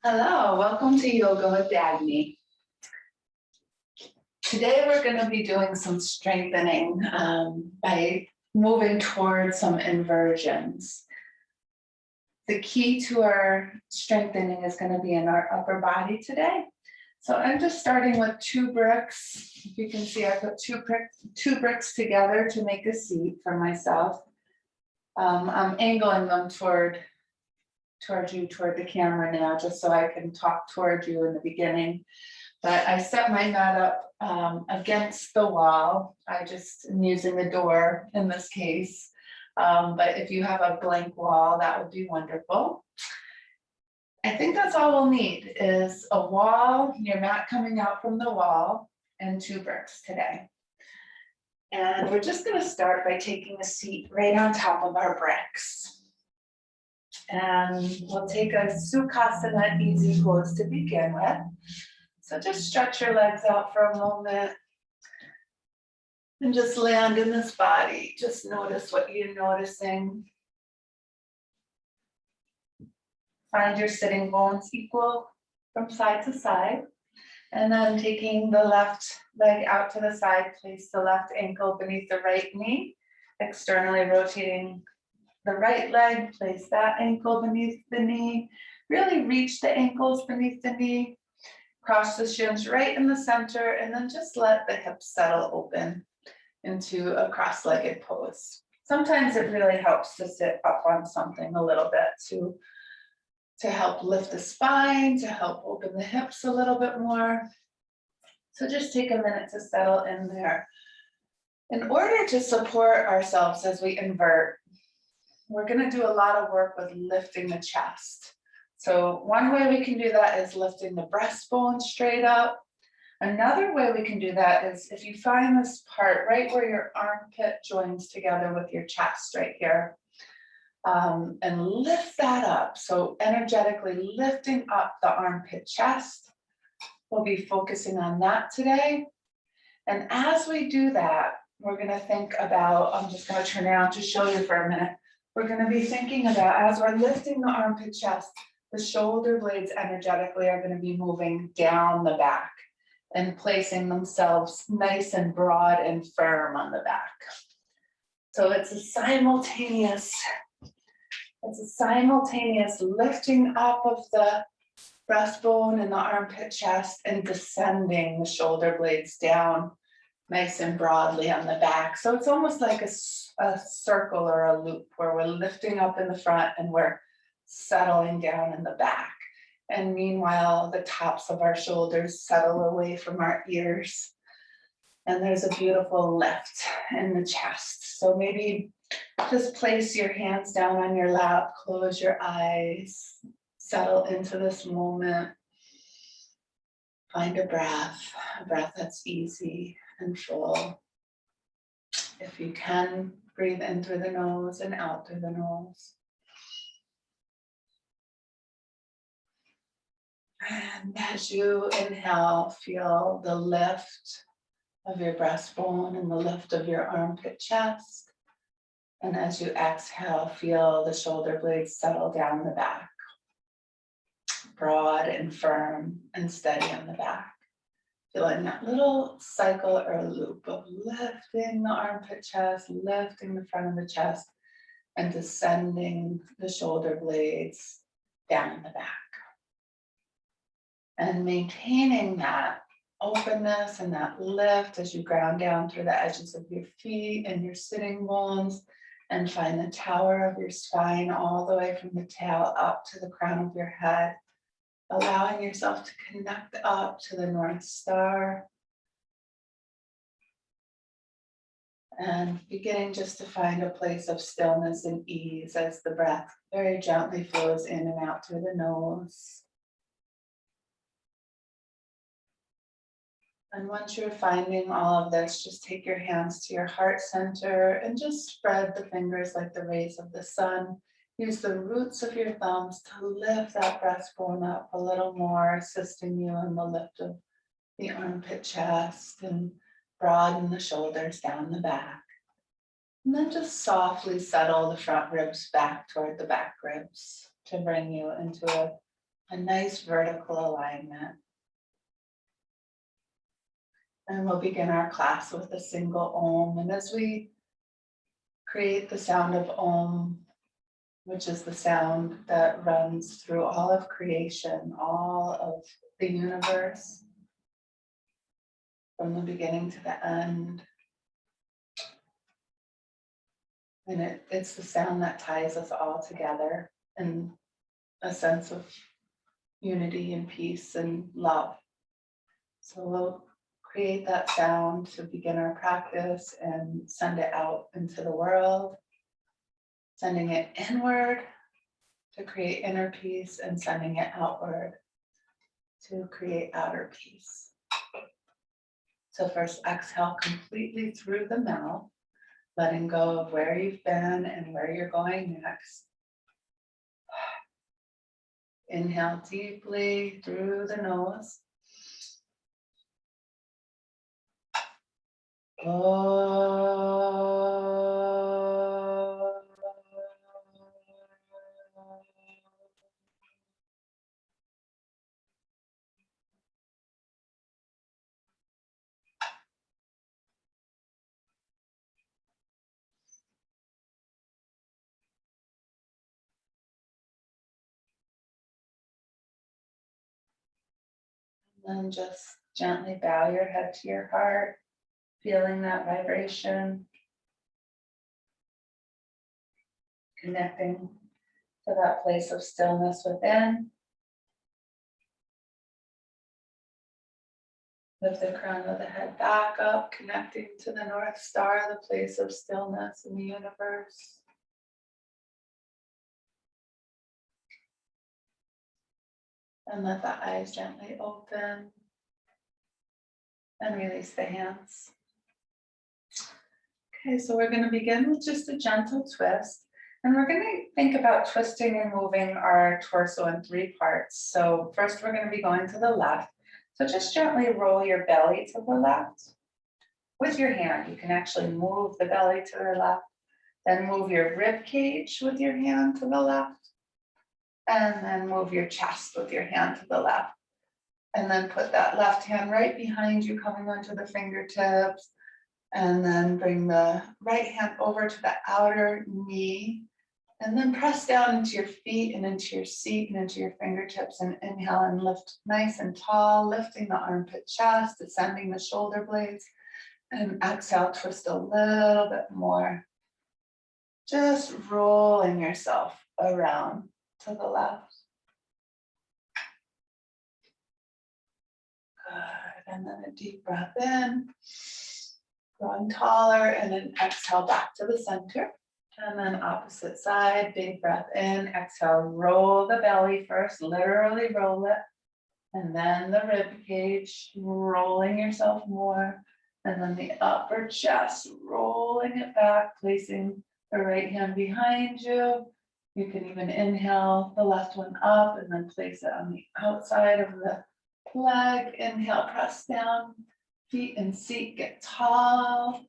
Hello, welcome to Yoga with Dagny. Today we're going to be doing some strengthening by moving towards some inversions. The key to our strengthening is going to be in our upper body today. So I'm just starting with 2 bricks. If you can see, I put two bricks together to make a seat for myself. I'm angling them toward the camera now, just so I can talk toward you in the beginning. But I set my mat up against the wall. I just am using the door in this case. But if you have a blank wall, that would be wonderful. I think that's all we'll need is a wall, your mat coming out from the wall, and 2 bricks today. And we're just going to start by taking a seat right on top of our bricks. And we'll take a Sukhasana easy pose to begin with. So just stretch your legs out for a moment and just land in this body. Just notice what you're noticing. Find your sitting bones equal from side to side. And then taking the left leg out to the side, place the left ankle beneath the right knee, externally rotating the right leg, place that ankle beneath the knee, really reach the ankles beneath the knee, cross the shins right in the center, and then just let the hips settle open into a cross-legged pose. Sometimes it really helps to sit up on something a little bit to help lift the spine, to help open the hips a little bit more. So just take a minute to settle in there. In order to support ourselves as we invert, we're going to do a lot of work with lifting the chest. So one way we can do that is lifting the breastbone straight up. Another way we can do that is if you find this part right where your armpit joins together with your chest right here, and lift that up. So energetically lifting up the armpit chest. We'll be focusing on that today. And as we do that, we're going to think about, I'm just going to turn around to show you for a minute. We're going to be thinking about, as we're lifting the armpit chest, the shoulder blades energetically are going to be moving down the back and placing themselves nice and broad and firm on the back. So it's a simultaneous lifting up of the breastbone and the armpit chest and descending the shoulder blades down nice and broadly on the back. So it's almost like a circle or a loop where we're lifting up in the front and we're settling down in the back. And meanwhile, the tops of our shoulders settle away from our ears. And there's a beautiful lift in the chest. So maybe just place your hands down on your lap, close your eyes, settle into this moment. Find a breath that's easy and full. If you can, breathe in through the nose and out through the nose. And as you inhale, feel the lift of your breastbone and the lift of your armpit chest. And as you exhale, feel the shoulder blades settle down the back. Broad and firm and steady on the back. Feeling that little cycle or loop of lifting the armpit chest, lifting the front of the chest, and descending the shoulder blades down in the back. And maintaining that openness and that lift as you ground down through the edges of your feet and your sitting bones, and find the tower of your spine all the way from the tail up to the crown of your head. Allowing yourself to connect up to the North Star. And beginning just to find a place of stillness and ease as the breath very gently flows in and out through the nose. And once you're finding all of this, just take your hands to your heart center and just spread the fingers like the rays of the sun. Use the roots of your thumbs to lift that breastbone up a little more, assisting you in the lift of the armpit chest and broaden the shoulders down the back. And then just softly settle the front ribs back toward the back ribs to bring you into a a nice vertical alignment. And we'll begin our class with a single Om. And as we create the sound of Om, which is the sound that runs through all of creation, all of the universe, from the beginning to the end. And it's the sound that ties us all together in a sense of unity and peace and love. So we'll create that sound to begin our practice and send it out into the world, sending it inward to create inner peace and sending it outward to create outer peace. So first exhale completely through the mouth, letting go of where you've been and where you're going next. Inhale deeply through the nose. And just gently bow your head to your heart, feeling that vibration, connecting to that place of stillness within. Lift the crown of the head back up, connecting to the North Star, the place of stillness in the universe. And let the eyes gently open and release the hands. Okay, so we're going to begin with just a gentle twist. And we're going to think about twisting and moving our torso in 3 parts. So first we're going to be going to the left. So just gently roll your belly to the left. With your hand, you can actually move the belly to the left. Then move your rib cage with your hand to the left. And then move your chest with your hand to the left. And then put that left hand right behind you, coming onto the fingertips. And then bring the right hand over to the outer knee. And then press down into your feet and into your seat and into your fingertips. And inhale and lift nice and tall, lifting the armpit chest, descending the shoulder blades. And exhale, twist a little bit more. Just rolling yourself around to the left. Good. And then a deep breath in, growing taller, and then exhale back to the center. And then opposite side, big breath in, exhale, roll the belly first, literally roll it. And then the rib cage, rolling yourself more. And then the upper chest, rolling it back, placing the right hand behind you. You can even inhale the left one up and then place it on the outside of the leg. Inhale, press down, feet and seat get tall.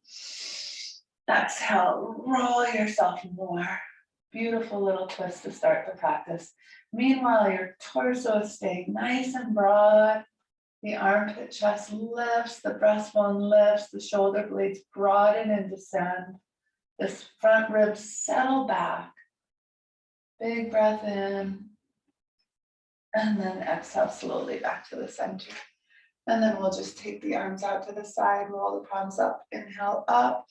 Exhale, roll yourself more. Beautiful little twist to start the practice. Meanwhile, your torso is staying nice and broad. The armpit chest lifts, the breastbone lifts, the shoulder blades broaden and descend. This front ribs settle back. Big breath in. And then exhale slowly back to the center. And then we'll just take the arms out to the side, roll the palms up, inhale up.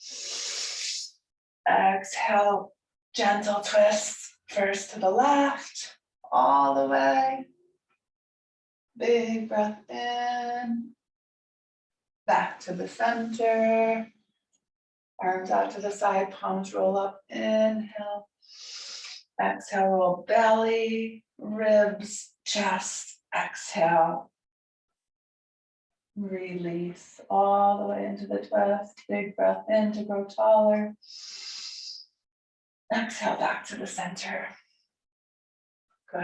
Exhale, gentle twists, first to the left, all the way. Big breath in, back to the center. Arms out to the side, palms roll up, inhale. Exhale, roll belly, ribs, chest, exhale. Release all the way into the twist. Big breath in to grow taller. Exhale back to the center. Good.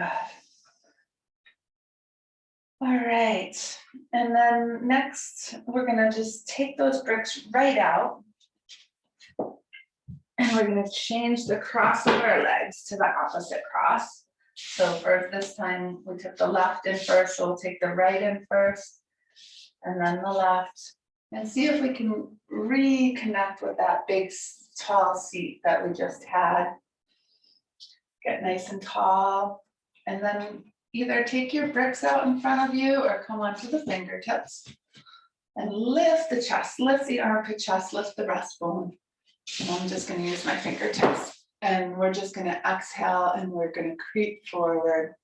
All right. And then next, we're going to just take those bricks right out. And we're going to change the cross of our legs to the opposite cross. So for this time, we took the left in first, so we'll take the right in first, and then the left, and see if we can reconnect with that big tall seat that we just had. Get nice and tall, and then either take your bricks out in front of you or come onto the fingertips and lift the chest, lift the armpit chest, lift the breastbone. And I'm just going to use my fingertips, and we're just going to exhale, and we're going to creep forward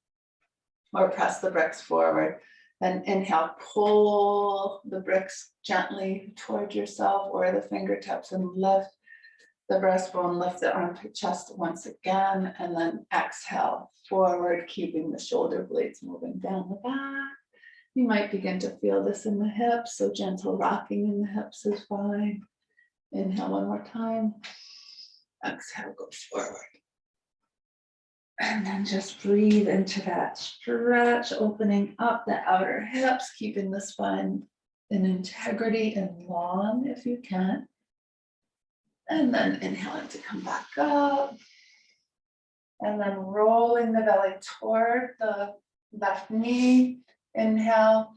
or press the bricks forward. Then inhale, pull the bricks gently toward yourself or the fingertips, and lift the breastbone, lift the armpit chest once again, and then exhale forward, keeping the shoulder blades moving down the back. You might begin to feel this in the hips, so gentle rocking in the hips is fine. Inhale one more time. Exhale, go forward. And then just breathe into that stretch, opening up the outer hips, keeping the spine in integrity and long if you can. And then inhaling to come back up. And then rolling the belly toward the left knee. Inhale,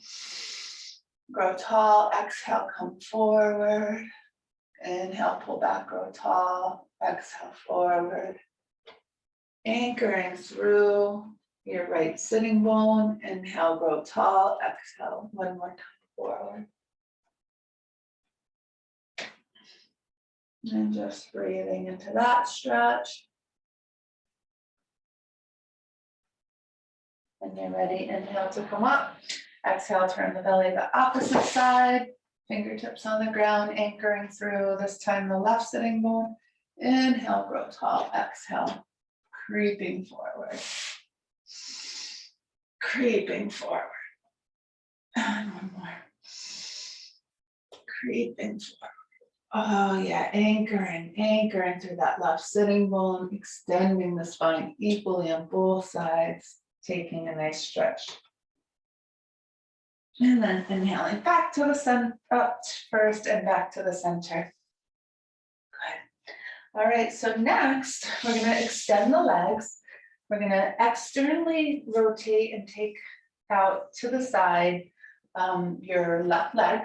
grow tall. Exhale, come forward. Inhale, pull back, grow tall. Exhale, forward. Anchoring through your right sitting bone. Inhale, grow tall. Exhale, one more time forward. And just breathing into that stretch. When you're ready, inhale to come up. Exhale, turn the belly the opposite side. Fingertips on the ground, anchoring through, this time the left sitting bone. Inhale, grow tall. Exhale, creeping forward. Creeping forward. And one more. Creeping forward. Oh yeah, anchoring through that left sitting bone, extending the spine equally on both sides, taking a nice stretch. And then inhaling back to the center, up first and back to the center. Good. All right, so next we're going to extend the legs. We're going to externally rotate and take out to the side your left leg.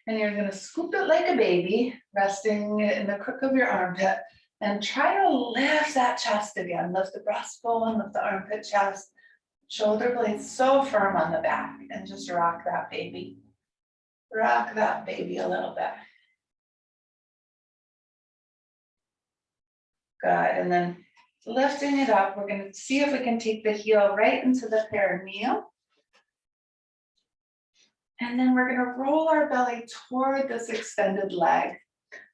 And you're going to scoop it like a baby, resting in the crook of your armpit, and try to lift that chest again. Lift the breastbone, lift the armpit chest, shoulder blades so firm on the back, and just rock that baby. Rock that baby a little bit. Good, and then lifting it up, we're going to see if we can take the heel right into the perineum. And then we're going to roll our belly toward this extended leg.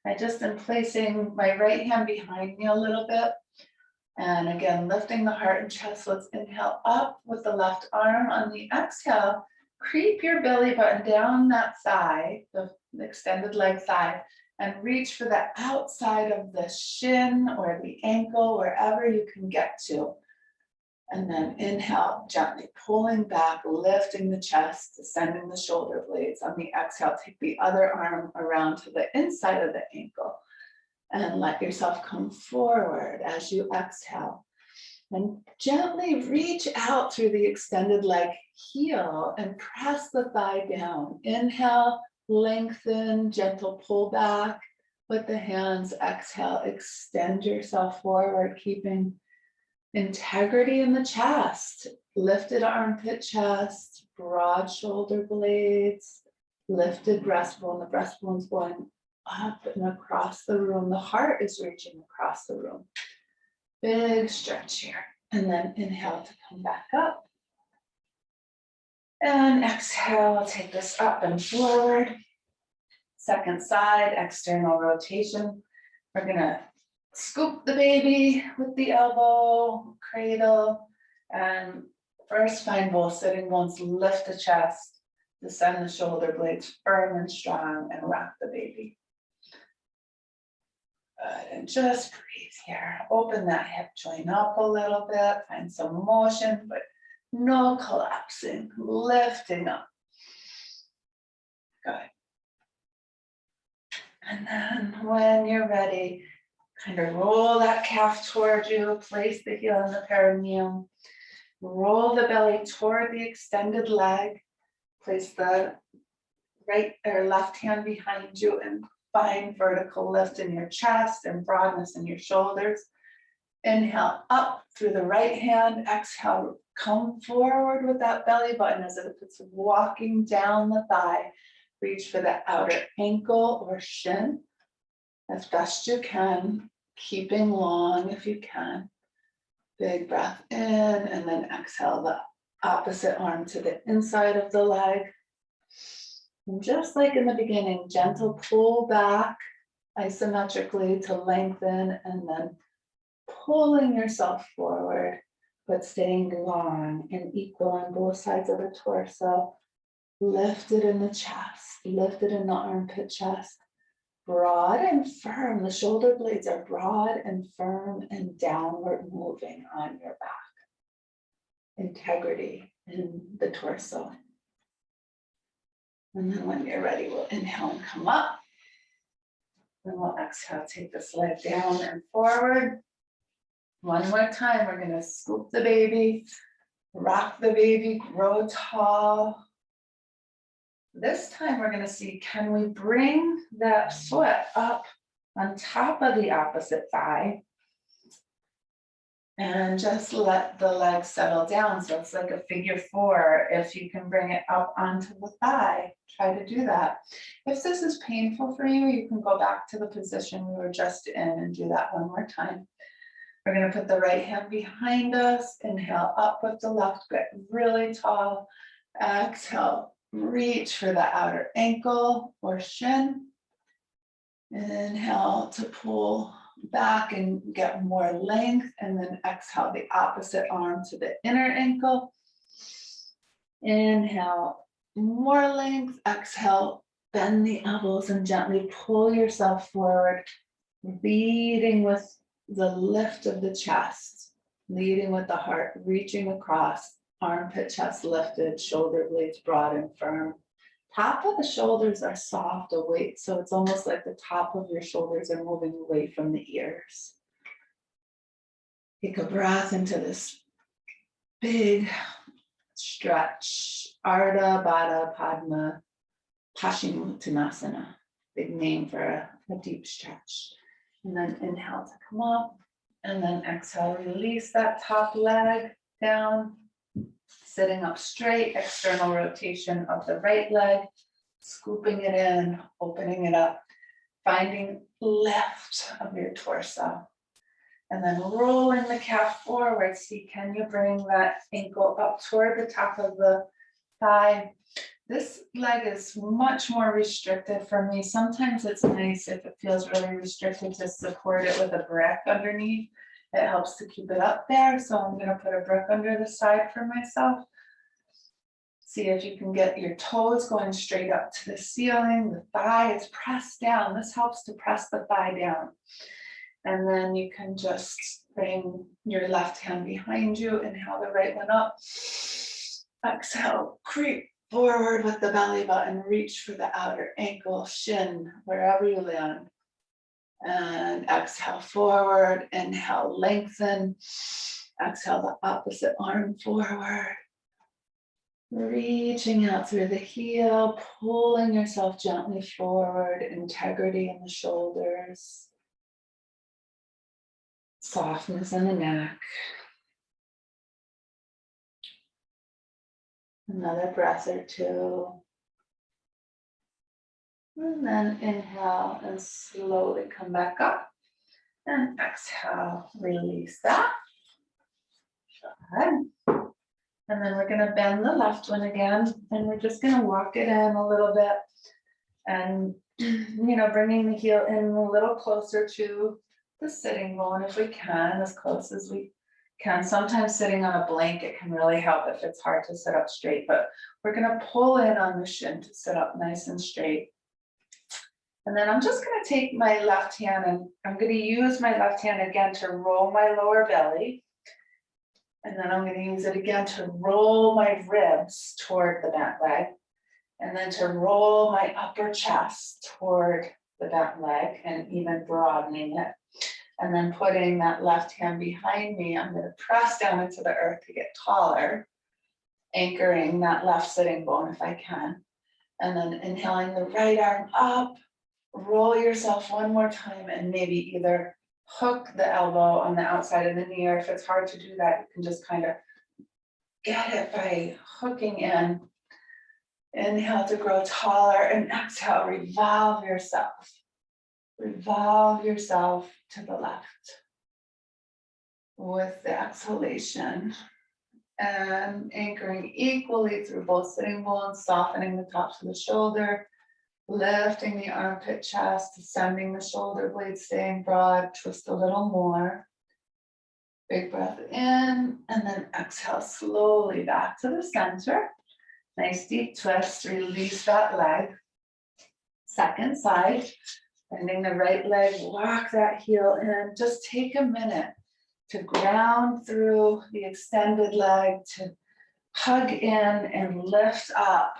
I just am placing my right hand behind me a little bit. And again, lifting the heart and chest. Let's inhale up with the left arm. On the exhale, creep your belly button down that thigh, the extended leg thigh, and reach for the outside of the shin or the ankle, wherever you can get to. And then inhale, gently pulling back, lifting the chest, descending the shoulder blades. On the exhale, take the other arm around to the inside of the ankle and let yourself come forward as you exhale. And gently reach out through the extended leg heel and press the thigh down. Inhale, lengthen, gentle pull back with the hands. Exhale, extend yourself forward, keeping integrity in the chest, lifted armpit chest, broad shoulder blades, lifted breastbone. The breastbone's going up and across the room. The heart is reaching across the room. Big stretch here. And then inhale to come back up. And exhale, take this up and forward. Second side, external rotation. We're gonna scoop the baby with the elbow, cradle, and first find both sitting bones, lift the chest, descend the shoulder blades firm and strong, and rock the baby. Good, and just breathe here. Open that hip joint up a little bit, find some motion, but no collapsing, lifting up. Good. And then when you're ready, kind of roll that calf toward you, place the heel in the perineum, Roll the belly toward the extended leg. Place the right or left hand behind you and find vertical lift in your chest and broadness in your shoulders. Inhale up through the right hand. Exhale, come forward with that belly button as if it's walking down the thigh. Reach for the outer ankle or shin as best you can, keeping long if you can. Big breath in and then exhale the opposite arm to the inside of the leg. And just like in the beginning, gentle pull back isometrically to lengthen and then pulling yourself forward, but staying long and equal on both sides of the torso. Lifted in the chest, lifted in the armpit chest. Broad and firm. The shoulder blades are broad and firm and downward moving on your back. Integrity in the torso. And then when you're ready, we'll inhale and come up. Then we'll exhale, take this leg down and forward. One more time, we're gonna scoop the baby, rock the baby, grow tall. This time we're gonna see, can we bring that foot up on top of the opposite thigh and just let the leg settle down. So it's like a figure four. If you can bring it up onto the thigh, try to do that. If this is painful for you, you can go back to the position we were just in and do that one more time. We're gonna put the right hand behind us, inhale up with the left, get really tall. Exhale, reach for the outer ankle or shin. Inhale to pull back and get more length, and then exhale the opposite arm to the inner ankle. Inhale, more length. Exhale, bend the elbows and gently pull yourself forward, leading with the lift of the chest, leading with the heart, reaching across, armpit, chest lifted, shoulder blades broad and firm. Top of the shoulders are soft, awake, so it's almost like the top of your shoulders are moving away from the ears. Take a breath into this big stretch, Ardha Baddha Padma Paschimottanasana, big name for a deep stretch. And then inhale to come up, and then exhale, release that top leg down. Sitting up straight, external rotation of the right leg, scooping it in, opening it up, finding lift of your torso. And then rolling the calf forward. See, can you bring that ankle up toward the top of the thigh? This leg is much more restricted for me. Sometimes it's nice if it feels really restricted to support it with a brick underneath. It helps to keep it up there. So I'm going to put a brick under the side for myself. See if you can get your toes going straight up to the ceiling. The thigh is pressed down. This helps to press the thigh down. And then you can just bring your left hand behind you. Inhale the right one up. Exhale, creep forward with the belly button. Reach for the outer ankle, shin, wherever you land. And exhale forward, inhale, lengthen. Exhale the opposite arm forward. Reaching out through the heel, pulling yourself gently forward, integrity in the shoulders. Softness in the neck. Another breath or two. And then inhale and slowly come back up. And exhale, release that. Good. And then we're going to bend the left one again. And we're just going to walk it in a little bit. And, bringing the heel in a little closer to the sitting bone if we can, as close as we can. Sometimes sitting on a blanket can really help if it's hard to sit up straight. But we're going to pull in on the shin to sit up nice and straight. And then I'm just going to take my left hand and I'm going to use my left hand again to roll my lower belly. And then I'm going to use it again to roll my ribs toward the bent leg. And then to roll my upper chest toward the bent leg and even broadening it. And then putting that left hand behind me, I'm gonna press down into the earth to get taller, anchoring that left sitting bone if I can. And then inhaling the right arm up, roll yourself one more time and maybe either hook the elbow on the outside of the knee, or if it's hard to do that, you can just kind of get it by hooking in. Inhale to grow taller and exhale, revolve yourself. Revolve yourself to the left with the exhalation and anchoring equally through both sitting bones, softening the tops of the shoulder, lifting the armpit chest, descending the shoulder blades, staying broad, twist a little more. Big breath in, and then exhale slowly back to the center. Nice deep twist, release that leg. Second side, bending the right leg, walk that heel in. Just take a minute to ground through the extended leg, to hug in and lift up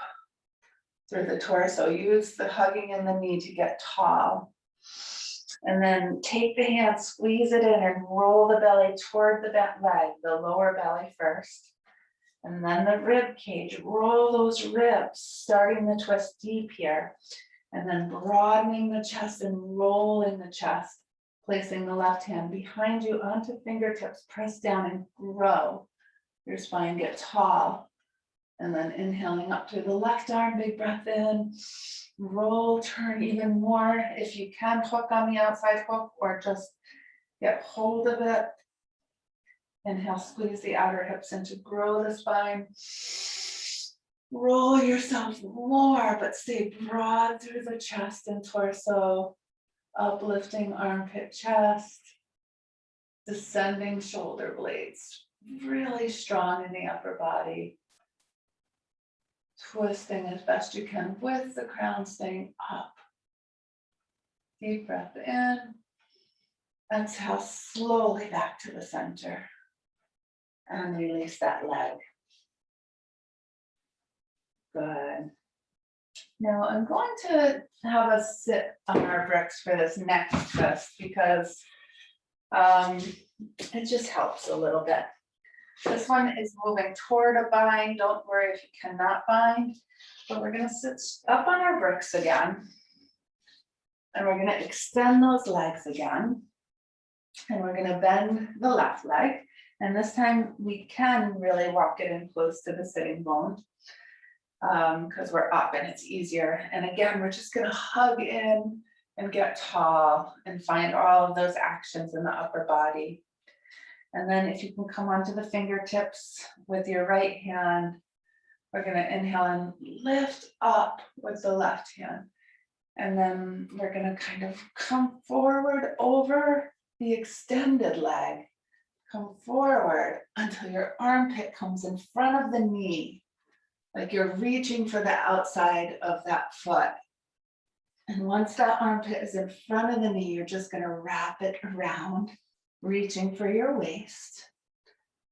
through the torso. Use the hugging in the knee to get tall. And then take the hand, squeeze it in and roll the belly toward the bent leg, the lower belly first. And then the rib cage, roll those ribs, starting the twist deep here. And then broadening the chest and rolling the chest, placing the left hand behind you onto fingertips, press down and grow your spine, get tall. And then inhaling up through the left arm, big breath in, roll, turn even more. If you can, hook on the outside hook or just get hold of it. Inhale, squeeze the outer hips in to grow the spine. Roll yourself more, but stay broad through the chest and torso. Uplifting armpit, chest, descending shoulder blades. Really strong in the upper body. Twisting as best you can with the crown staying up. Deep breath in. Exhale slowly back to the center. And release that leg. Good. Now I'm going to have us sit on our bricks for this next twist because it just helps a little bit. This one is moving toward a bind. Don't worry if you cannot bind, but we're going to sit up on our bricks again. And we're going to extend those legs again. And we're going to bend the left leg. And this time we can really walk it in close to the sitting bone because we're up and it's easier. And again, we're just going to hug in and get tall and find all of those actions in the upper body. And then if you can come onto the fingertips with your right hand, we're going to inhale and lift up with the left hand. And then we're going to kind of come forward over the extended leg. Come forward until your armpit comes in front of the knee, like you're reaching for the outside of that foot. And once that armpit is in front of the knee, you're just going to wrap it around, reaching for your waist.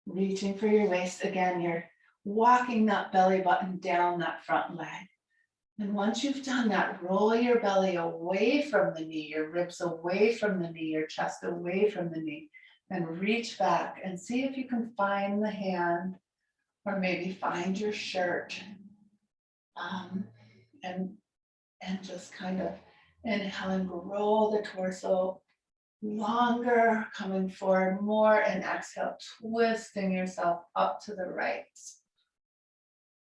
Reaching for your waist. Again, you're walking that belly button down that front leg. And once you've done that, roll your belly away from the knee, your ribs away from the knee, your chest away from the knee. And reach back and see if you can find the hand or maybe find your shirt and just kind of inhale and roll the torso longer, coming forward more, and exhale, twisting yourself up to the right.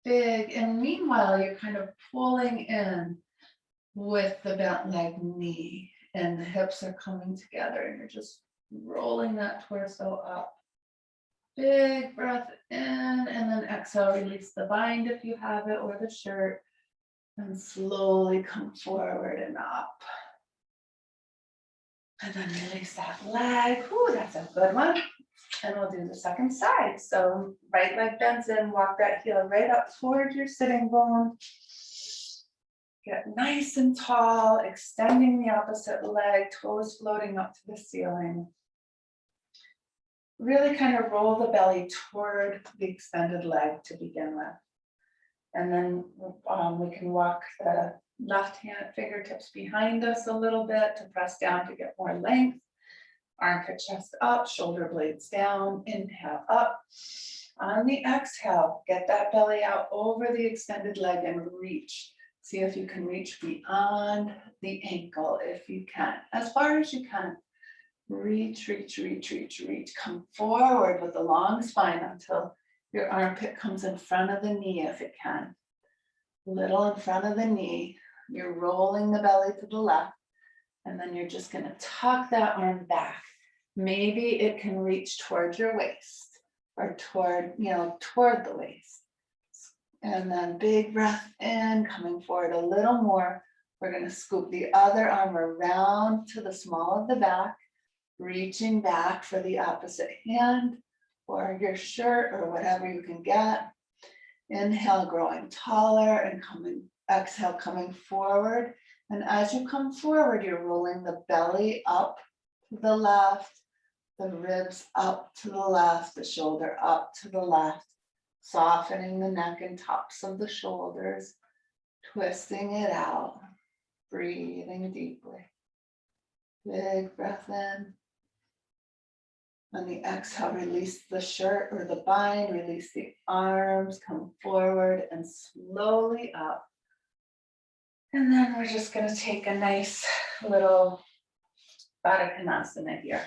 Big, and meanwhile, you're kind of pulling in with the bent leg knee and the hips are coming together and you're just rolling that torso up. Big breath in and then exhale, release the bind if you have it or the shirt and slowly come forward and up. And then release that leg. Ooh, that's a good one. And we'll do the second side. So right leg bends in, walk that heel right up toward your sitting bone. Get nice and tall, extending the opposite leg, toes floating up to the ceiling. Really kind of roll the belly toward the extended leg to begin with. And then we can walk the left hand fingertips behind us a little bit to press down to get more length. Armpit chest up, shoulder blades down, inhale up. On the exhale, get that belly out over the extended leg and reach. See if you can reach beyond the ankle if you can, as far as you can. Reach, reach, reach, reach, reach. Come forward with a long spine until your armpit comes in front of the knee if it can. Little in front of the knee. You're rolling the belly to the left, and then you're just going to tuck that arm back. Maybe it can reach towards your waist or toward the waist. And then big breath in, coming forward a little more. We're going to scoop the other arm around to the small of the back, reaching back for the opposite hand or your shirt or whatever you can get. Inhale, growing taller, and exhale, coming forward. And as you come forward, you're rolling the belly up to the left, the ribs up to the left, the shoulder up to the left, softening the neck and tops of the shoulders, twisting it out, breathing deeply. Big breath in. On the exhale, release the shirt or the bind, release the arms, come forward and slowly up. And then we're just going to take a nice little Baddha Konasana here.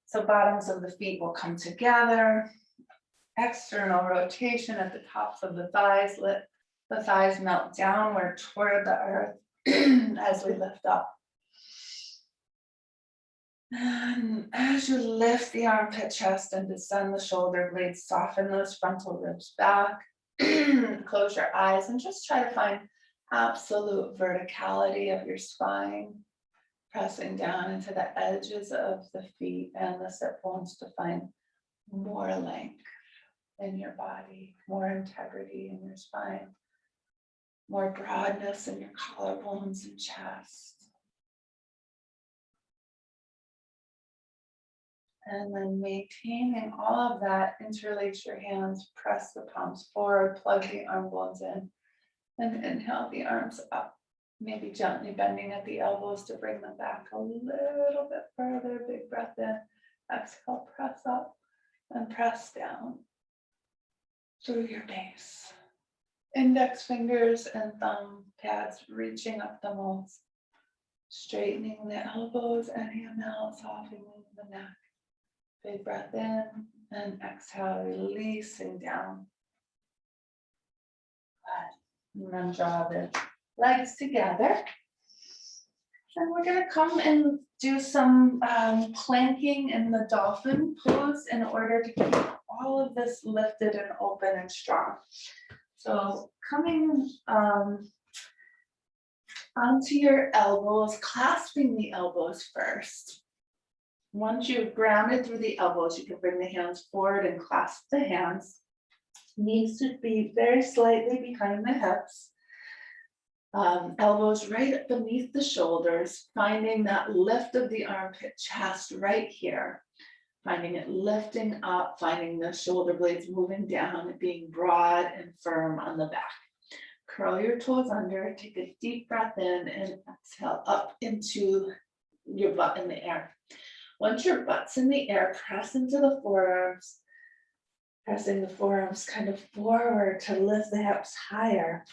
So bottoms of the feet will come together. External rotation at the tops of the thighs. Let the thighs melt downward toward the earth as we lift up. And as you lift the armpit chest and descend the shoulder blades, soften those frontal ribs back. Close your eyes and just try to find absolute verticality of your spine, pressing down into the edges of the feet and the sit bones to find more length in your body, more integrity in your spine, more broadness in your collarbones and chest. And then maintaining all of that, interlace your hands, press the palms forward, plug the arm bones in, and inhale the arms up. Maybe gently bending at the elbows to bring them back a little bit further. Big breath in, exhale, press up and press down through your base. Index fingers and thumb pads reaching up the most, straightening the elbows and hand softening the neck. Big breath in and exhale, releasing down. Good. And then draw the legs together. And we're going to come and do some planking in the dolphin pose in order to keep all of this lifted and open and strong. So coming onto your elbows, clasping the elbows first. Once you've grounded through the elbows, you can bring the hands forward and clasp the hands. Knees should be very slightly behind the hips. Elbows right beneath the shoulders, finding that lift of the armpit chest right here. Finding it lifting up, finding the shoulder blades moving down and being broad and firm on the back. Curl your toes under, take a deep breath in and exhale up into your butt in the air. Once your butt's in the air, press into the forearms, pressing the forearms kind of forward to lift the hips higher,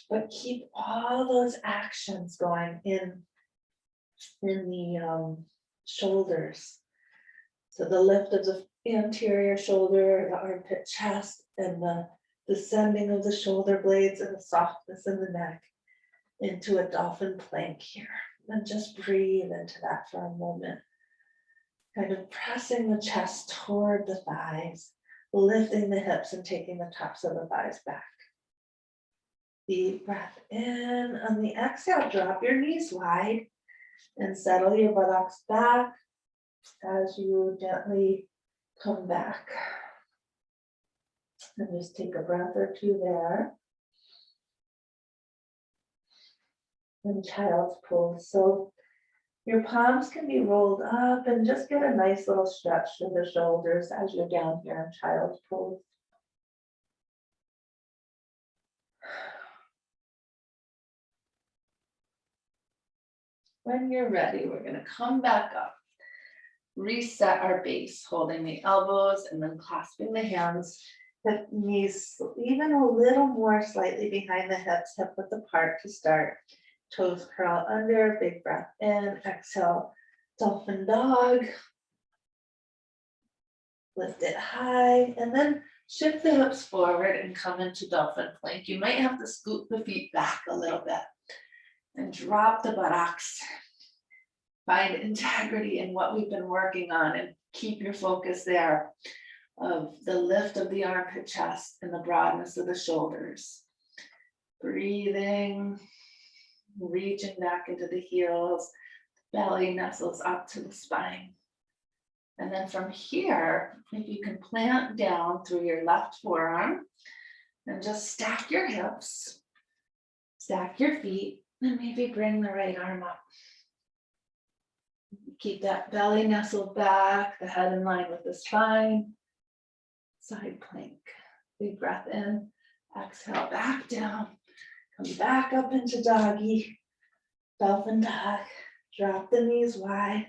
but keep all those actions going in the shoulders. So the lift of the anterior shoulder, the armpit chest, and the descending of the shoulder blades and the softness in the neck into a dolphin plank here. And just breathe into that for a moment. Kind of pressing the chest toward the thighs, lifting the hips and taking the tops of the thighs back. Deep breath in. On the exhale, drop your knees wide and settle your buttocks back as you gently come back. And just take a breath or two there. And child's pose. So your palms can be rolled up and just get a nice little stretch to the shoulders as you're down here in child's pose. When you're ready, we're going to come back up. reset our base, holding the elbows and then clasping the hands. Hip knees even a little more slightly behind the hips, hip width apart to start. Toes curl under, big breath in, exhale, Dolphin Dog. Lift it high, and then shift the hips forward and come into Dolphin Plank. You might have to scoot the feet back a little bit and drop the buttocks. Find integrity in what we've been working on and keep your focus there of the lift of the armpit chest and the broadness of the shoulders. Breathing, reaching back into the heels, belly nestles up to the spine. And then from here, if you can plant down through your left forearm and just stack your hips, stack your feet, and maybe bring the right arm up. Keep that belly nestled back, the head in line with the spine. Side plank. Big breath in, exhale back down, come back up into doggy, Dolphin Dog. Drop the knees wide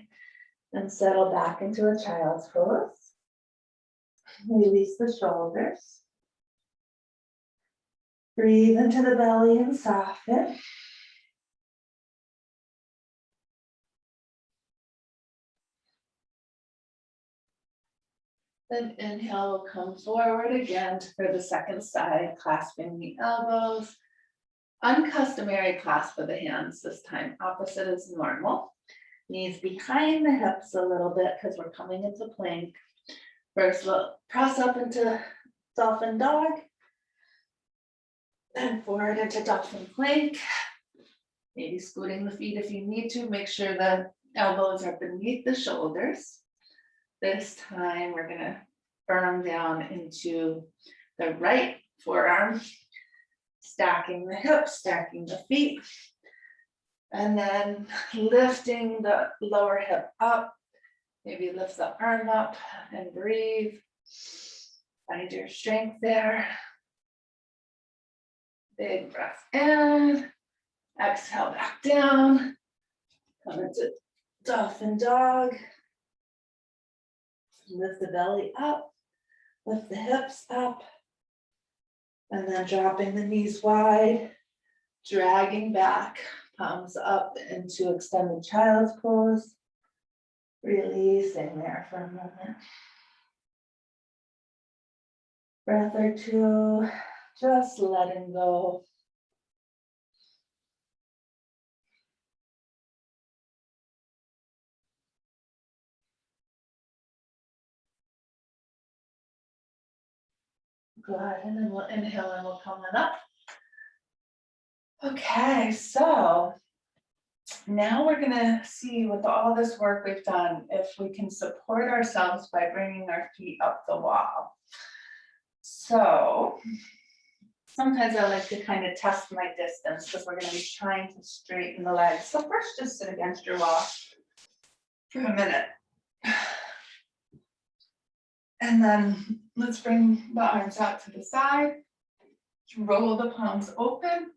and settle back into a child's pose. Release the shoulders. Breathe into the belly and soften. Then inhale, we'll come forward again for the second side, clasping the elbows. Uncustomary clasp of the hands this time, opposite is normal. Knees behind the hips a little bit because we're coming into plank. First, we'll press up into Dolphin Dog. Then forward into Dolphin Plank. Maybe scooting the feet if you need to. Make sure the elbows are beneath the shoulders. This time we're gonna firm down into the right forearm, stacking the hips, stacking the feet, and then lifting the lower hip up. Maybe lift the arm up and breathe. Find your strength there. Big breath in, exhale back down, come into Dolphin Dog. Lift the belly up, lift the hips up, and then dropping the knees wide, dragging back, palms up into extended child's pose. Releasing there for a moment. Breath or two, just letting go. Go ahead and then we'll inhale and we'll come on up. Okay, so now we're gonna see with all this work we've done, if we can support ourselves by bringing our feet up the wall. So sometimes I like to kind of test my distance because we're gonna be trying to straighten the legs. So first, just sit against your wall for a minute. And then let's bring the arms out to the side, roll the palms open,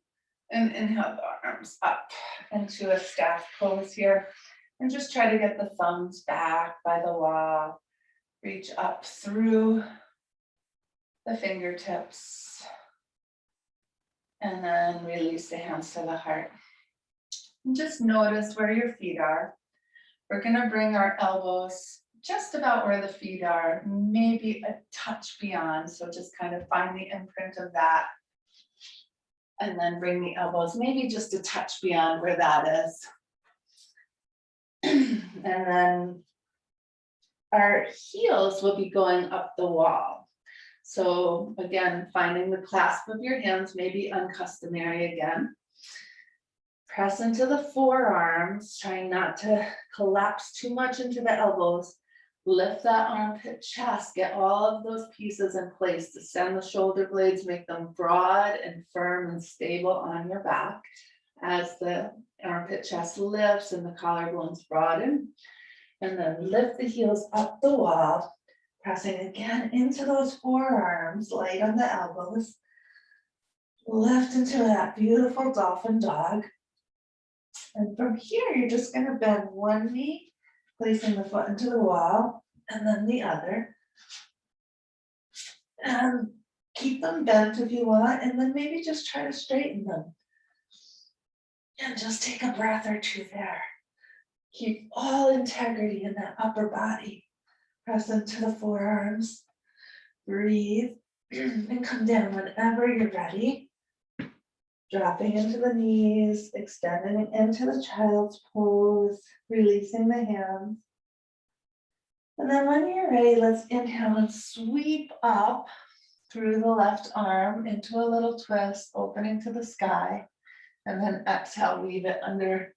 and inhale the arms up into a staff pose here. And just try to get the thumbs back by the wall. Reach up through the fingertips. And then release the hands to the heart. And just notice where your feet are. We're gonna bring our elbows just about where the feet are, maybe a touch beyond. So just kind of find the imprint of that. And then bring the elbows maybe just a touch beyond where that is. And then our heels will be going up the wall. So again, finding the clasp of your hands, maybe uncustomary again. Press into the forearms, trying not to collapse too much into the elbows. Lift that armpit chest, get all of those pieces in place to send the shoulder blades, make them broad and firm and stable on your back as the armpit chest lifts and the collarbones broaden. And then lift the heels up the wall, pressing again into those forearms, light on the elbows. Lift into that beautiful Dolphin Dog. And from here, you're just gonna bend one knee, placing the foot into the wall and then the other. And keep them bent if you want, and then maybe just try to straighten them. And just take a breath or two there. Keep all integrity in that upper body. Press into the forearms. Breathe and come down whenever you're ready. Dropping into the knees, extending into the child's pose, releasing the hands. And then when you're ready, let's inhale and sweep up through the left arm into a little twist, opening to the sky. And then exhale, weave it under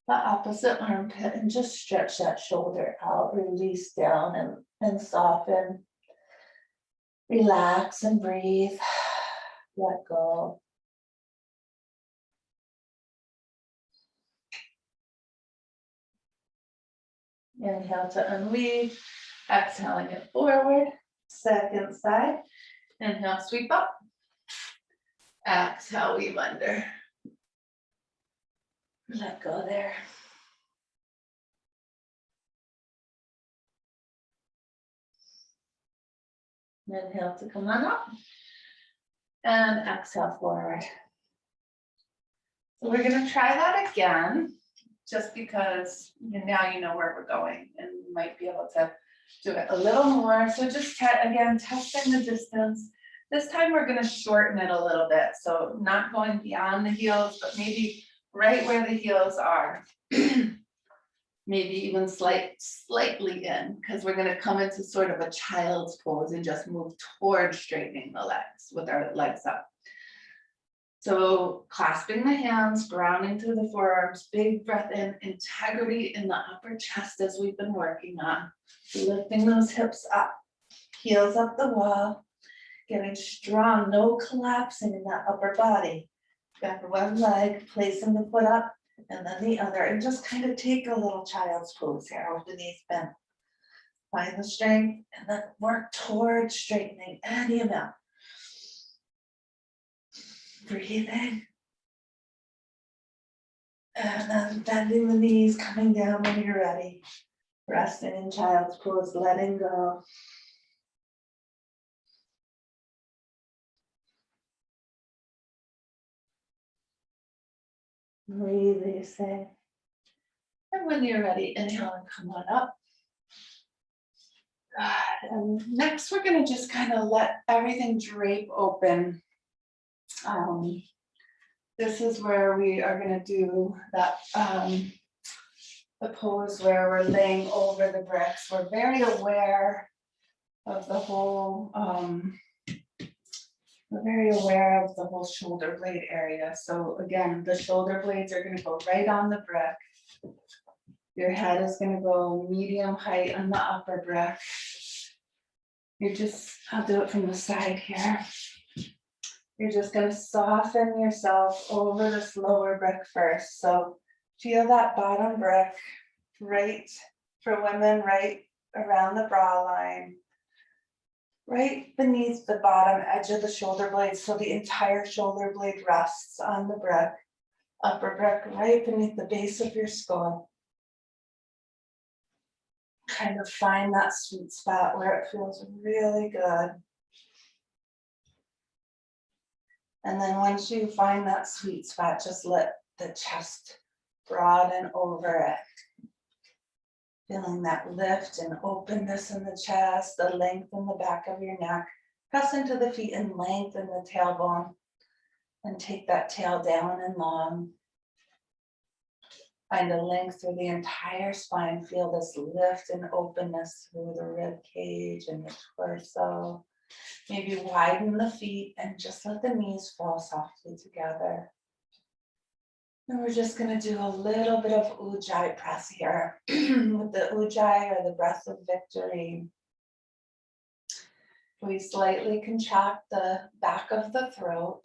the opposite armpit and just stretch that shoulder out, release down and soften. Relax and breathe. Let go. Inhale to unweave, exhaling it forward. Second side. Inhale, sweep up. Exhale, weave under. Let go there. Inhale to come on up. And exhale forward. So we're going to try that again, just because now you know where we're going and you might be able to do it a little more. So just again, testing the distance. This time we're going to shorten it a little bit. So not going beyond the heels, but maybe right where the heels are. Maybe even slightly in, because we're going to come into sort of a child's pose and just move towards straightening the legs with our legs up. So clasping the hands, grounding through the forearms, big breath in, integrity in the upper chest as we've been working on. Lifting those hips up, heels up the wall, getting strong, no collapsing in that upper body. Got one leg, placing the foot up, and then the other, and just kind of take a little child's pose here with the knees bent. Find the strength, and then work towards straightening any amount. Breathing. And then bending the knees, coming down when you're ready. Resting in child's pose, letting go. Releasing. And when you're ready, inhale and come on up. Good. And next, we're going to just kind of let everything drape open. This is where we are going to do that, the pose where we're laying over the bricks. We're very aware of the whole, we're very aware of the whole shoulder blade area. So again, the shoulder blades are going to go right on the brick. Your head is going to go medium height on the upper brick. I'll do it from the side here. You're just going to soften yourself over this lower brick first. So feel that bottom brick right for women, right around the bra line, right beneath the bottom edge of the shoulder blade. So the entire shoulder blade rests on the brick, upper brick right beneath the base of your skull. Kind of find that sweet spot where it feels really good. And then once you find that sweet spot, just let the chest broaden over it. Feeling that lift and openness in the chest, the length in the back of your neck. Press into the feet and lengthen the tailbone. And take that tail down and long. Find a length through the entire spine. Feel this lift and openness through the rib cage and the torso. Maybe widen the feet and just let the knees fall softly together. And we're just going to do a little bit of Ujjayi press here with the Ujjayi or the breath of victory. We slightly contract the back of the throat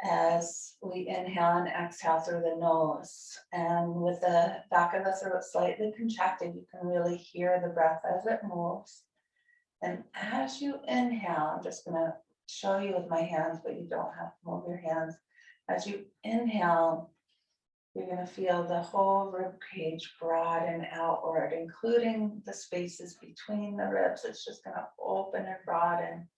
as we inhale and exhale through the nose. And with the back of the throat slightly contracted, you can really hear the breath as it moves. And as you inhale, I'm just going to show you with my hands, but you don't have to move your hands. As you inhale, You're going to feel the whole rib cage broaden outward, including the spaces between the ribs. It's just going to open and broaden.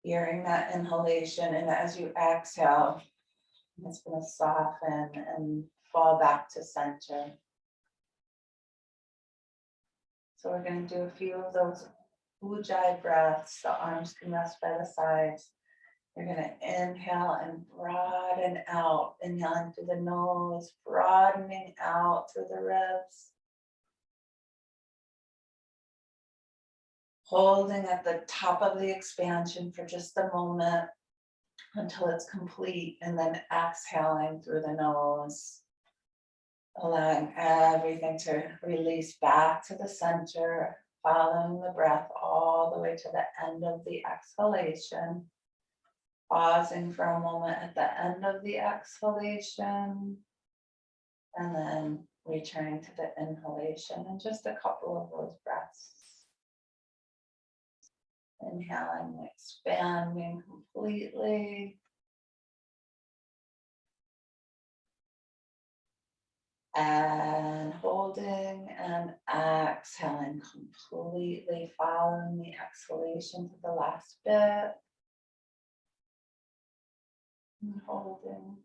Hearing that inhalation, and as you exhale, it's going to soften and fall back to center. So we're going to do a few of those ujjayi breaths. The arms can rest by the sides. You're going to inhale and broaden out, inhaling through the nose, broadening out through the ribs. Holding at the top of the expansion for just a moment until it's complete, and then exhaling through the nose, allowing everything to release back to the center, following the breath all the way to the end of the exhalation. Pausing for a moment at the end of the exhalation, and then returning to the inhalation, and just a couple of those breaths. Inhaling, expanding completely. And holding and exhaling completely, following the exhalation to the last bit. And holding.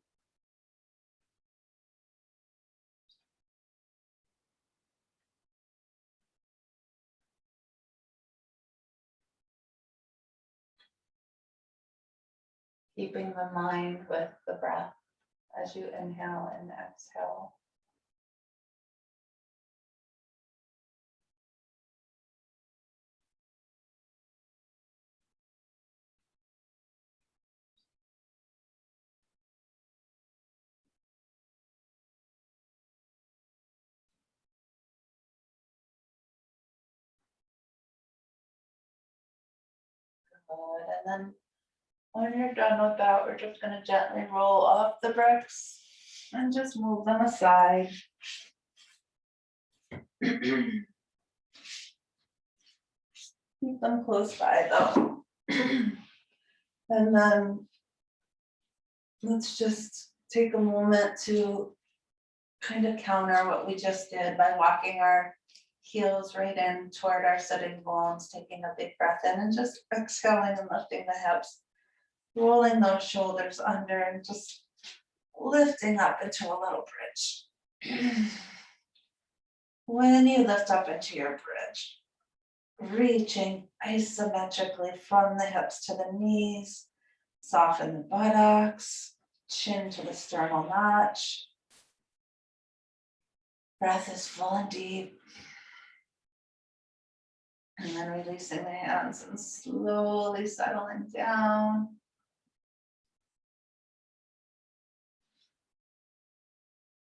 Keeping the mind with the breath as you inhale and exhale. Good. And then when you're done with that, we're just going to gently roll off the bricks and just move them aside. Keep them close by though. And then let's just take a moment to kind of counter what we just did by walking our heels right in toward our sitting bones, taking a big breath in and just exhaling and lifting the hips, rolling those shoulders under and just lifting up into a little bridge. When you lift up into your bridge, reaching isometrically from the hips to the knees, soften the buttocks, chin to the sternal notch. Breath is full and deep. And then releasing the hands and slowly settling down.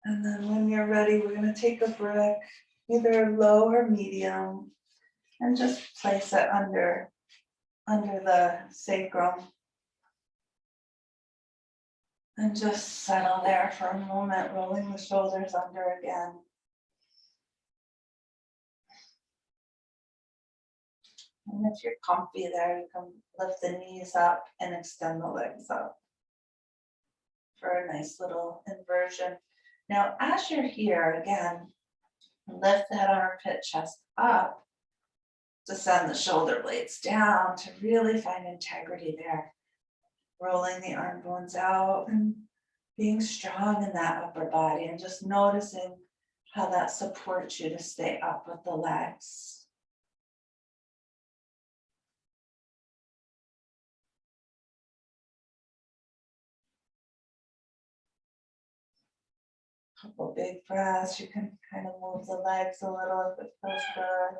And then when you're ready, we're going to take a brick, either low or medium, and just place it under the sacrum. And just settle there for a moment, rolling the shoulders under again. And if you're comfy there, you can lift the knees up and extend the legs up for a nice little inversion. Now, as you're here, again, lift that armpit chest up, descend the shoulder blades down to really find integrity there. Rolling the arm bones out and being strong in that upper body and just noticing how that supports you to stay up with the legs. Couple big breaths. You can kind of move the legs a little if it feels good.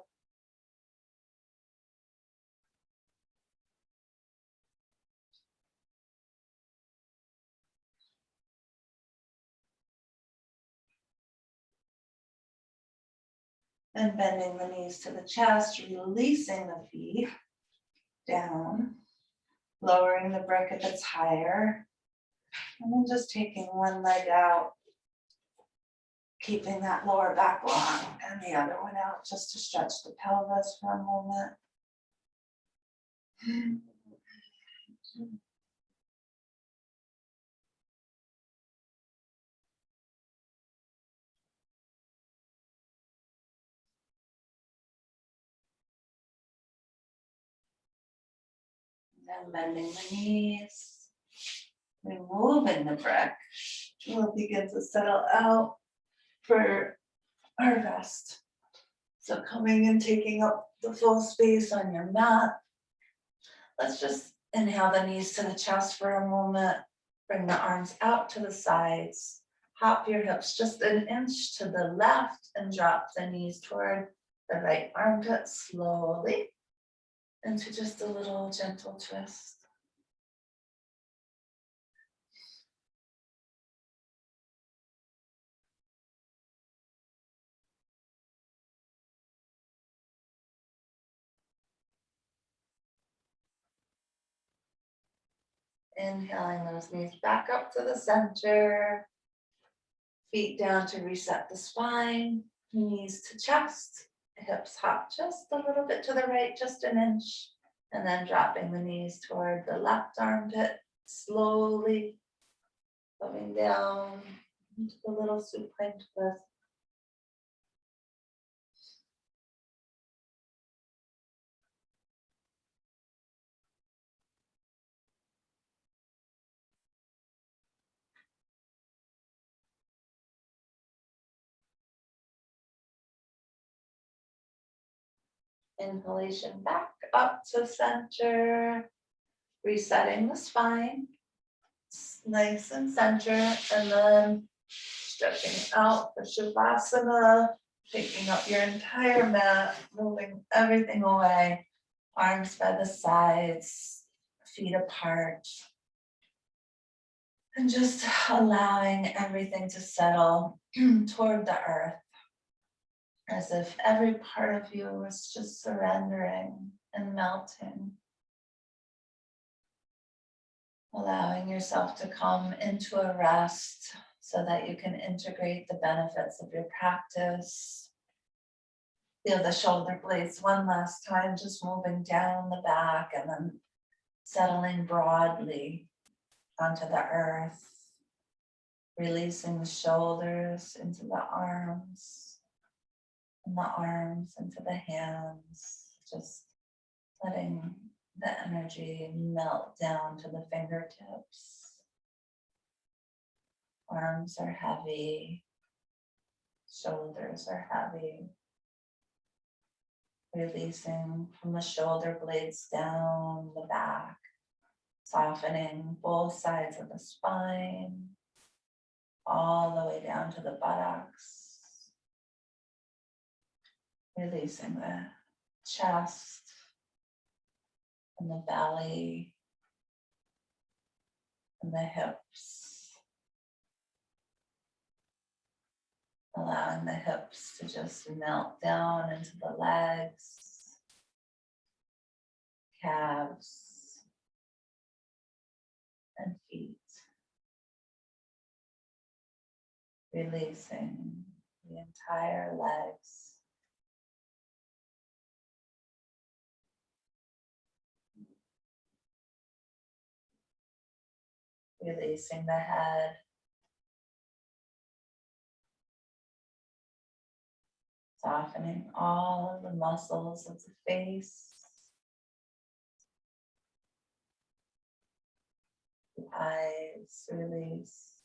And bending the knees to the chest, releasing the feet down, lowering the brick if it's higher, and then just taking one leg out, keeping that lower back long, and the other one out just to stretch the pelvis for a moment. And bending the knees, removing the brick. We'll begin to settle out for our rest. So coming and taking up the full space on your mat. Let's just inhale the knees to the chest for a moment. Bring the arms out to the sides. Hop your hips just an inch to the left and drop the knees toward the right armpit slowly into just a little gentle twist. Inhaling those knees back up to the center. Feet down to reset the spine. Knees to chest. Hips hop just a little bit to the right, just an inch. And then dropping the knees toward the left armpit. Slowly coming down into the little supine twist. Inhalation back up to center, resetting the spine, nice and center, and then stretching out for Shavasana, taking up your entire mat, moving everything away, arms by the sides, feet apart, and just allowing everything to settle toward the earth. As if every part of you was just surrendering and melting. Allowing yourself to come into a rest so that you can integrate the benefits of your practice. Feel the shoulder blades one last time, just moving down the back and then settling broadly onto the earth. Releasing the shoulders into the arms. And the arms into the hands, just letting the energy melt down to the fingertips. Arms are heavy, shoulders are heavy. Releasing from the shoulder blades down the back, softening both sides of the spine, all the way down to the buttocks. Releasing the chest and the belly and the hips. Allowing the hips to just melt down into the legs, calves, and feet. Releasing the entire legs. Releasing the head, softening all of the muscles of the face, the eyes, release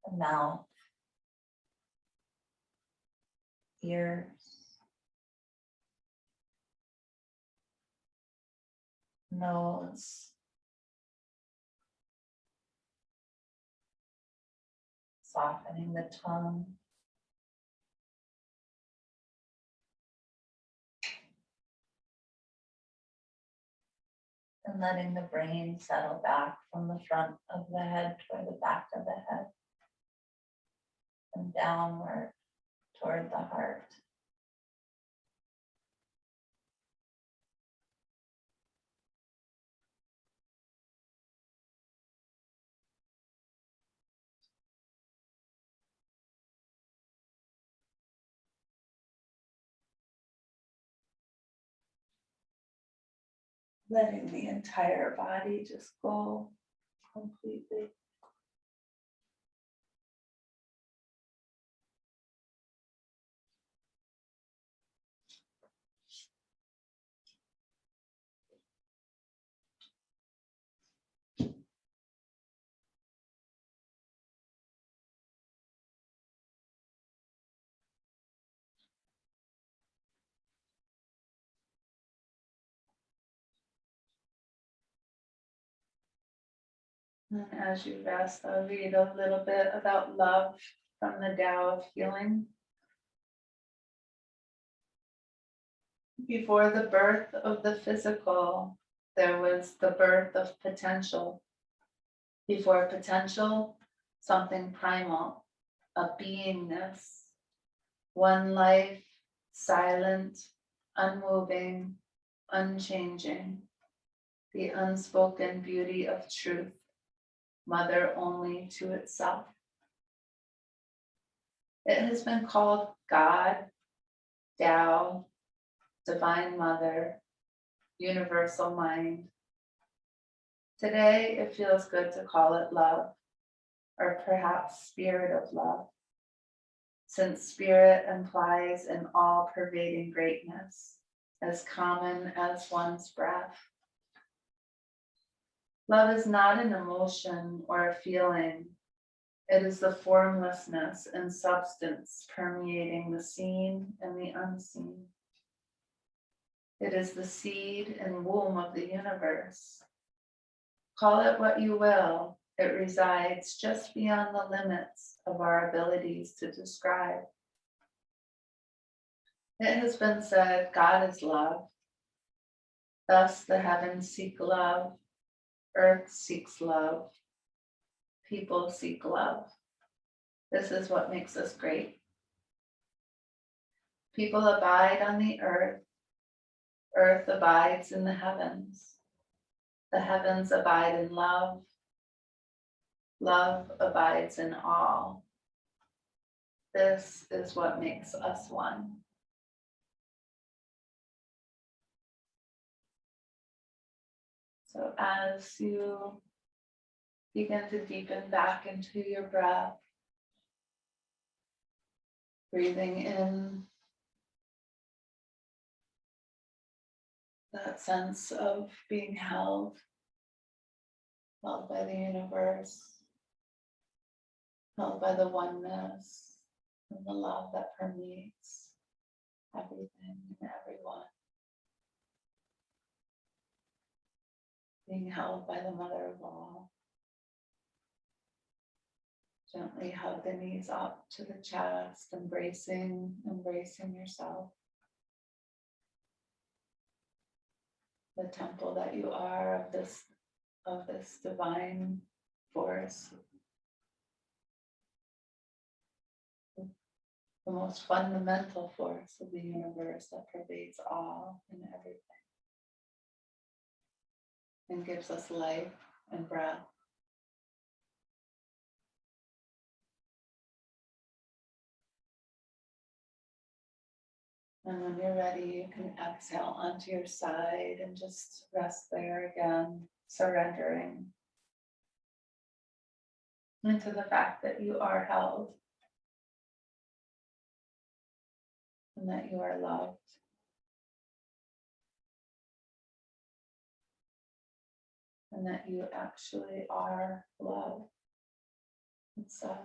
the mouth, ears, nose, softening the tongue, and letting the brain settle back from the front of the head toward the back of the head and downward toward the heart. Letting the entire body just go completely. And as you rest, I'll read a little bit about love from the Tao of Healing. Before the birth of the physical, there was the birth of potential. Before potential, something primal, a beingness, one life, silent, unmoving, unchanging, the unspoken beauty of truth, mother only to itself. It has been called God, Tao, Divine Mother, Universal Mind. Today, it feels good to call it love, or perhaps spirit of love, since spirit implies an all-pervading greatness, as common as one's breath. Love is not an emotion or a feeling. It is the formlessness and substance permeating the seen and the unseen. It is the seed and womb of the universe. Call it what you will, it resides just beyond the limits of our abilities to describe. It has been said, God is love. Thus the heavens seek love, earth seeks love, people seek love. This is what makes us great. People abide on the earth abides in the heavens abide in love, love abides in all. This is what makes us one. So as you begin to deepen back into your breath, breathing in that sense of being held by the universe, held by the oneness and the love that permeates everything and everyone. Being held by the mother of all. Gently hug the knees up to the chest, embracing yourself. The temple that you are of this divine force. The most fundamental force of the universe that pervades all and everything. And gives us life and breath. And when you're ready, you can exhale onto your side and just rest there again, surrendering into the fact that you are held and that you are loved. And that you actually are love itself.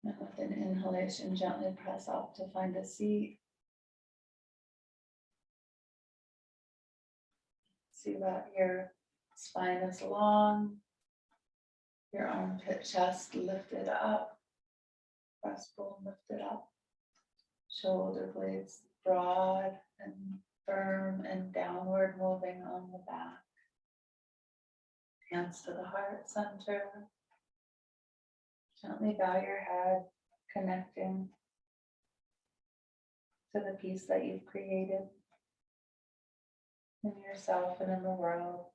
And with an inhalation, gently press up to find a seat. See that your spine is long, your armpit chest lifted up, breastbone lifted up, shoulder blades broad and firm and downward moving on the back. Hands to the heart center. Gently bow your head, connecting to the peace that you've created in yourself and in the world.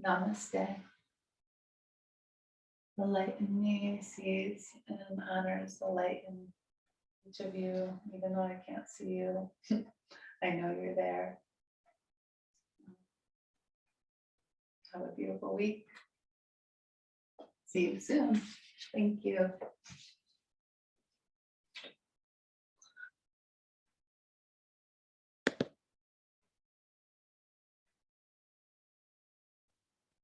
Namaste. The light in me sees and honors the light in each of you, even though I can't see you. I know you're there. Have a beautiful week. See you soon. Thank you.